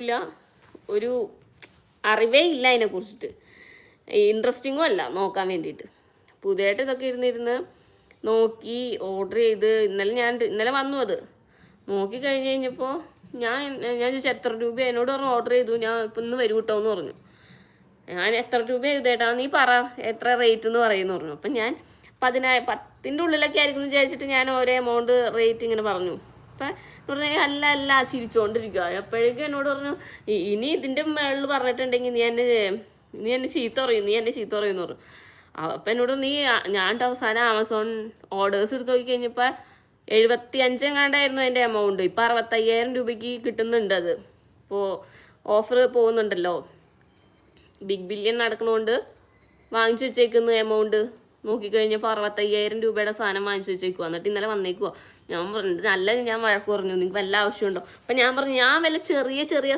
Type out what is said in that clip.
ഇല്ല, ഒരു അറിവേ ഇല്ല അതിനെക്കുറിച്ചിട്ട്. ഇൻട്രസ്റ്റിങ്ങും അല്ല നോക്കാൻ വേണ്ടിയിട്ട്. പുതിയതായിട്ട് ഇതൊക്കെ ഇരുന്നിരുന്ന് നോക്കി ഓർഡർ ചെയ്ത് ഇന്നലെ വന്നു. അത് നോക്കി കഴിഞ്ഞ് കഴിഞ്ഞപ്പോൾ ഞാൻ ചോദിച്ചു എത്ര രൂപ, എന്നോട് പറഞ്ഞു ഓർഡർ ചെയ്തു, ഞാൻ ഇപ്പം ഇന്ന് വരും കേട്ടോ എന്ന് പറഞ്ഞു. ഞാൻ എത്ര രൂപ ചെയ്തേട്ടാ നീ പറ, എത്ര റേറ്റ് എന്ന് പറയുമെന്ന് പറഞ്ഞു. അപ്പം ഞാൻ 10,000 ഉള്ളിലൊക്കെ ആയിരിക്കും എന്ന് വിചാരിച്ചിട്ട് ഞാൻ ഓരോ എമൗണ്ട് റേറ്റ് ഇങ്ങനെ പറഞ്ഞു. അപ്പം പറഞ്ഞു അല്ല ചിരിച്ചുകൊണ്ടിരിക്കുക. അപ്പോഴേക്കും എന്നോട് പറഞ്ഞു ഇനി ഇതിൻ്റെ മേളിൽ പറഞ്ഞിട്ടുണ്ടെങ്കിൽ നീ എന്നെ ചീത്ത പറയുമെന്ന് പറഞ്ഞു. അപ്പം എന്നോട് ഞാൻ അവസാനം ആമസോൺ ഓർഡേഴ്സ് എടുത്ത് നോക്കി കഴിഞ്ഞപ്പോൾ 75 എങ്ങാണ്ടായിരുന്നു അതിൻ്റെ എമൗണ്ട്. ഇപ്പം 65,000 രൂപയ്ക്ക് കിട്ടുന്നുണ്ട്. അത് ഇപ്പോൾ ഓഫർ പോകുന്നുണ്ടല്ലോ, ബിഗ് ബില്യൺ നടക്കണോണ്ട് വാങ്ങിച്ചു വെച്ചേക്കുന്ന എമൗണ്ട് നോക്കിക്കഴിഞ്ഞപ്പോൾ 65,000 രൂപയുടെ സാധനം വാങ്ങിച്ചു വെച്ചേക്കുക. എന്നിട്ട് ഇന്നലെ വന്നേക്കുവോ. ഞാൻ പറഞ്ഞു നല്ല ഞാൻ വഴക്ക് പറഞ്ഞു, നിങ്ങൾക്ക് വല്ല ആവശ്യമുണ്ടോ. അപ്പം ഞാൻ പറഞ്ഞു ഞാൻ വല്ല ചെറിയ